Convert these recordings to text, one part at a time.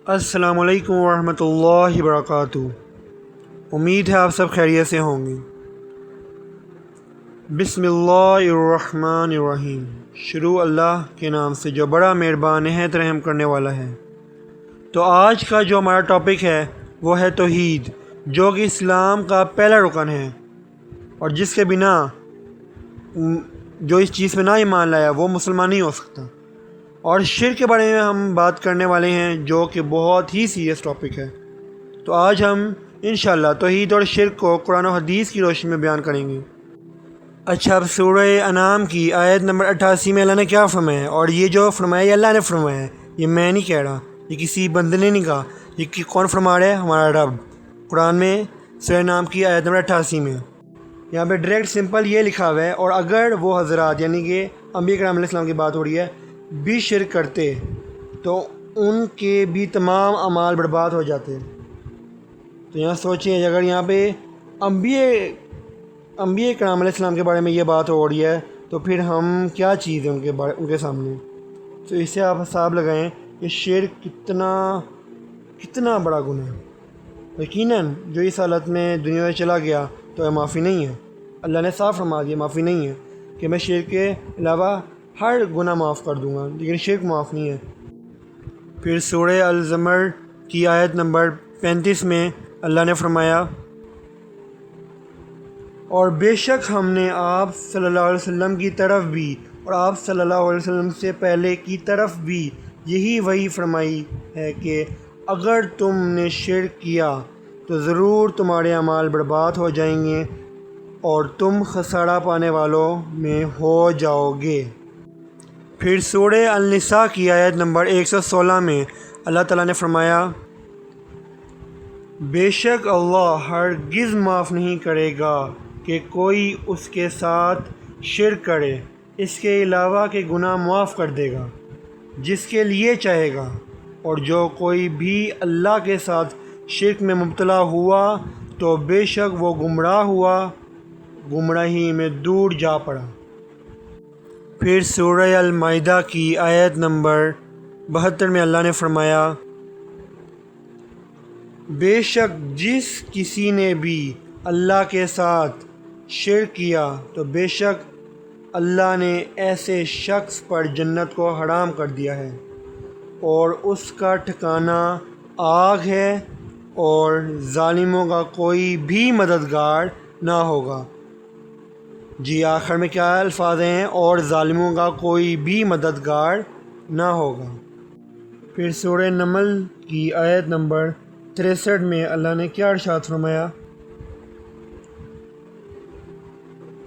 السلام علیکم ورحمۃ اللہ وبرکاتہ۔ امید ہے آپ سب خیریت سے ہوں گے۔ بسم اللہ الرحمن الرحیم۔ شروع اللہ کے نام سے جو بڑا مہربان نہایت رحم کرنے والا ہے۔ تو آج کا جو ہمارا ٹاپک ہے وہ ہے توحید، جو کہ اسلام کا پہلا رکن ہے، اور جس کے بنا جو اس چیز پہ نہ ایمان لایا وہ مسلمان نہیں ہو سکتا۔ اور شرک کے بارے میں ہم بات کرنے والے ہیں، جو کہ بہت ہی سیریس ٹاپک ہے۔ تو آج ہم انشاءاللہ توحید اور شرک کو قرآن و حدیث کی روشنی میں بیان کریں گے۔ اچھا، اب سورہ انعام کی آیت نمبر 88 میں اللہ نے کیا فرمایا ہے؟ اور یہ جو فرمایا یہ اللہ نے فرمایا ہے، یہ میں نہیں کہہ رہا، یہ کسی بندے نے نہیں کہا، یہ کون فرما رہا ہے؟ ہمارا رب۔ قرآن میں سورہ انعام کی آیت نمبر 88 میں یہاں پہ ڈائریکٹ سمپل یہ لکھا ہوا ہے، اور اگر وہ حضرات یعنی کہ انبیاء کرام علیہ السلام کی بات ہو رہی ہے بھی شرک کرتے تو ان کے بھی تمام اعمال برباد ہو جاتے۔ تو یہاں سوچیں، اگر یہاں پہ انبیاء کرام علیہ السلام کے بارے میں یہ بات ہو رہی ہے تو پھر ہم کیا چیز ہیں ان کے سامنے؟ تو اس سے آپ حساب لگائیں کہ شرک کتنا بڑا گناہ ہے۔ یقیناً جو اس حالت میں دنیا میں چلا گیا تو معافی نہیں ہے۔ اللہ نے صاف فرما دیا معافی نہیں ہے، کہ میں شرک کے علاوہ ہر گناہ معاف کر دوں گا، لیکن شرک معاف نہیں ہے۔ پھر سورہ الزمر کی آیت نمبر 35 میں اللہ نے فرمایا، اور بے شک ہم نے آپ صلی اللہ علیہ وسلم کی طرف بھی اور آپ صلی اللہ علیہ وسلم سے پہلے کی طرف بھی یہی وحی فرمائی ہے کہ اگر تم نے شرک کیا تو ضرور تمہارے اعمال برباد ہو جائیں گے اور تم خسارہ پانے والوں میں ہو جاؤ گے۔ پھر سورہ النساء کی آیت نمبر 116 میں اللہ تعالیٰ نے فرمایا، بے شک اللہ ہرگز معاف نہیں کرے گا کہ کوئی اس کے ساتھ شرک کرے، اس کے علاوہ کہ گناہ معاف کر دے گا جس کے لیے چاہے گا، اور جو کوئی بھی اللہ کے ساتھ شرک میں مبتلا ہوا تو بے شک وہ گمراہ ہوا، گمراہی میں دور جا پڑا۔ پھر سورہ المائدہ کی آیت نمبر 72 میں اللہ نے فرمایا، بے شک جس کسی نے بھی اللہ کے ساتھ شرک کیا تو بے شک اللہ نے ایسے شخص پر جنت کو حرام کر دیا ہے، اور اس کا ٹھکانہ آگ ہے، اور ظالموں کا کوئی بھی مددگار نہ ہوگا۔ جی آخر میں کیا الفاظ ہیں؟ اور ظالموں کا کوئی بھی مددگار نہ ہوگا۔ پھر سورہ نمل کی آیت نمبر 63 میں اللہ نے کیا ارشاد فرمایا،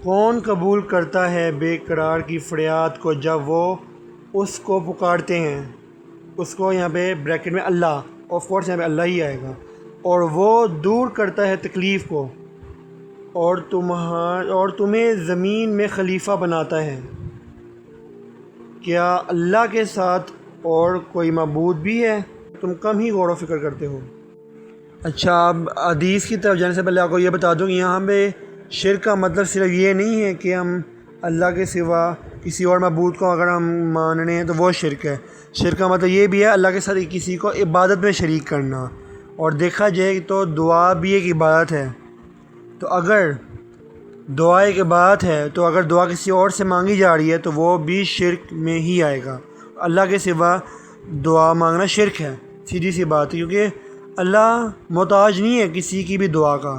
کون قبول کرتا ہے بے قرار کی فریاد کو جب وہ اس کو پکارتے ہیں؟ اس کو یہاں پہ بریکٹ میں اللہ، آف کورس یہاں پہ اللہ ہی آئے گا، اور وہ دور کرتا ہے تکلیف کو، اور تمہیں زمین میں خلیفہ بناتا ہے۔ کیا اللہ کے ساتھ اور کوئی معبود بھی ہے؟ تم کم ہی غور و فکر کرتے ہو۔ اچھا، اب حدیث کی طرف جانے سے پہلے آپ کو یہ بتا دوں کہ یہاں پہ شرک کا مطلب صرف یہ نہیں ہے کہ ہم اللہ کے سوا کسی اور معبود کو اگر ہم مان رہے ہیں تو وہ شرک ہے۔ شرک کا مطلب یہ بھی ہے اللہ کے ساتھ کسی کو عبادت میں شریک کرنا، اور دیکھا جائے تو دعا بھی ایک عبادت ہے۔ تو اگر دعا ایک عبادت ہے تو اگر دعا کسی اور سے مانگی جا رہی ہے تو وہ بھی شرک میں ہی آئے گا۔ اللہ کے سوا دعا مانگنا شرک ہے، سیدھی سی بات ہے، کیونکہ اللہ محتاج نہیں ہے کسی کی بھی دعا کا،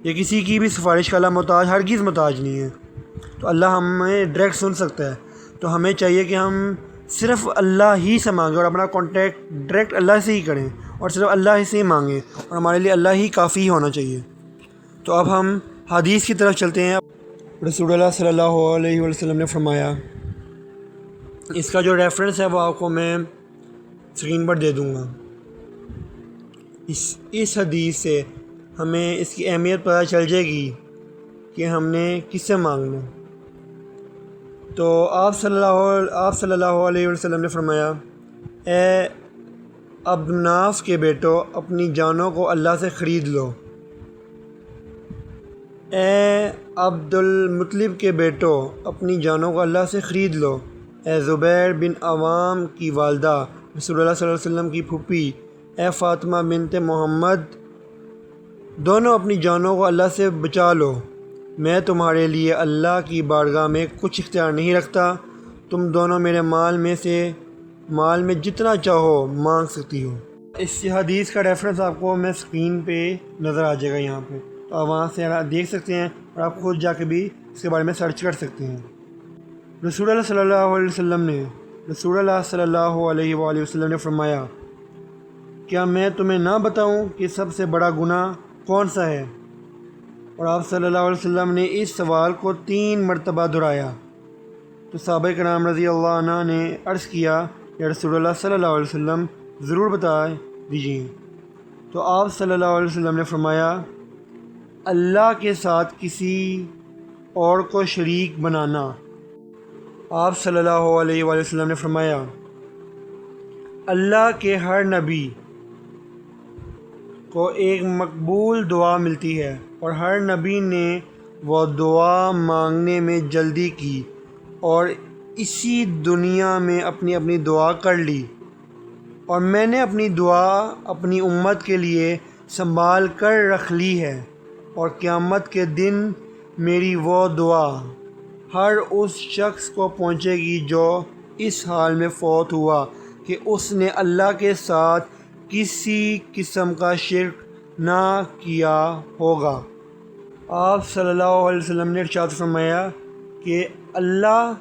یا کسی کی بھی سفارش کا اللہ محتاج ہرگز محتاج نہیں ہے۔ تو اللہ ہمیں ڈائریکٹ سن سکتا ہے، تو ہمیں چاہیے کہ ہم صرف اللہ ہی سے مانگیں اور اپنا کانٹیکٹ ڈائریکٹ اللہ سے ہی کریں، اور صرف اللہ ہی سے ہی مانگیں، اور ہمارے لیے اللہ ہی کافی ہونا چاہیے۔ تو اب ہم حدیث کی طرف چلتے ہیں۔ رسول اللہ صلی اللہ علیہ وسلم نے فرمایا، اس کا جو ریفرنس ہے وہ آپ کو میں اسکرین پر دے دوں گا۔ اس حدیث سے ہمیں اس کی اہمیت پتہ چل جائے گی کہ ہم نے کس سے مانگنا۔ تو آپ صلی اللہ علیہ وسلم نے فرمایا، اے عبد مناف کے بیٹو، اپنی جانوں کو اللہ سے خرید لو۔ اے عبد المطلب کے بیٹو، اپنی جانوں کو اللہ سے خرید لو۔ اے زبیر بن عوام کی والدہ، رسول اللہ صلی اللہ علیہ وسلم کی پھوپھی اے فاطمہ بنت محمد، دونوں اپنی جانوں کو اللہ سے بچا لو، میں تمہارے لیے اللہ کی بارگاہ میں کچھ اختیار نہیں رکھتا، تم دونوں میرے مال میں جتنا چاہو مانگ سکتی ہو۔ اس حدیث کا ریفرنس آپ کو میں اسکرین پہ نظر آ جائے گا یہاں پہ، تو آپ وہاں سے دیکھ سکتے ہیں اور آپ خود جا کے بھی اس کے بارے میں سرچ کر سکتے ہیں۔ رسول اللہ صلی اللہ علیہ وسلم نے فرمایا، کیا میں تمہیں نہ بتاؤں کہ سب سے بڑا گناہ کون سا ہے؟ اور آپ صلی اللہ علیہ وسلم نے اس سوال کو 3 مرتبہ دہرایا، تو صحابہ کرام رضی اللہ عنہ نے عرض کیا، یا رسول اللہ صلی اللہ علیہ وسلم ضرور بتا دیجیے۔ تو آپ صلی اللہ علیہ وسلم نے فرمایا، اللہ کے ساتھ کسی اور کو شریک بنانا۔ آپ صلی اللہ علیہ وآلہ وسلم نے فرمایا، اللہ کے ہر نبی کو ایک مقبول دعا ملتی ہے، اور ہر نبی نے وہ دعا مانگنے میں جلدی کی اور اسی دنیا میں اپنی دعا کر لی، اور میں نے اپنی دعا اپنی امت کے لیے سنبھال کر رکھ لی ہے، اور قیامت کے دن میری وہ دعا ہر اس شخص کو پہنچے گی جو اس حال میں فوت ہوا کہ اس نے اللہ کے ساتھ کسی قسم کا شرک نہ کیا ہوگا۔ آپ صلی اللہ علیہ وسلم نے ارشاد فرمایا کہ اللہ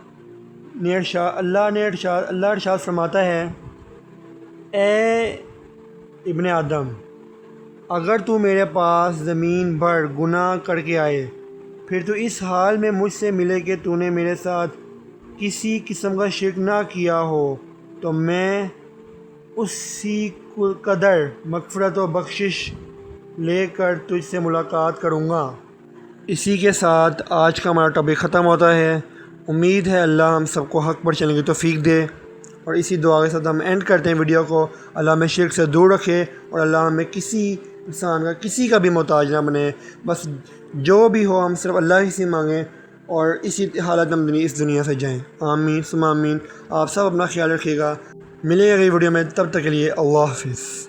ارشاد فرماتا ہے، اے ابن آدم، اگر تو میرے پاس زمین بھر گناہ کر کے آئے، پھر تو اس حال میں مجھ سے ملے کہ تو نے میرے ساتھ کسی قسم کا شرک نہ کیا ہو، تو میں اسی قدر مغفرت و بخشش لے کر تجھ سے ملاقات کروں گا۔ اسی کے ساتھ آج کا ہمارا ٹاپک ختم ہوتا ہے۔ امید ہے اللہ ہم سب کو حق پر چلنے کی توفیق دے، اور اسی دعا کے ساتھ ہم اینڈ کرتے ہیں ویڈیو کو۔ اللہ ہمیں شرک سے دور رکھے، اور اللہ ہمیں کسی انسان کا کسی کا بھی محتاج نہ بنے، بس جو بھی ہو ہم صرف اللہ ہی سے مانگیں، اور اسی حالت ہم اس دنیا سے جائیں۔ آمین ثم آمین۔ آپ سب اپنا خیال رکھیے گا، ملیں گے اگلی ویڈیو میں، تب تک کے لیے اللہ حافظ۔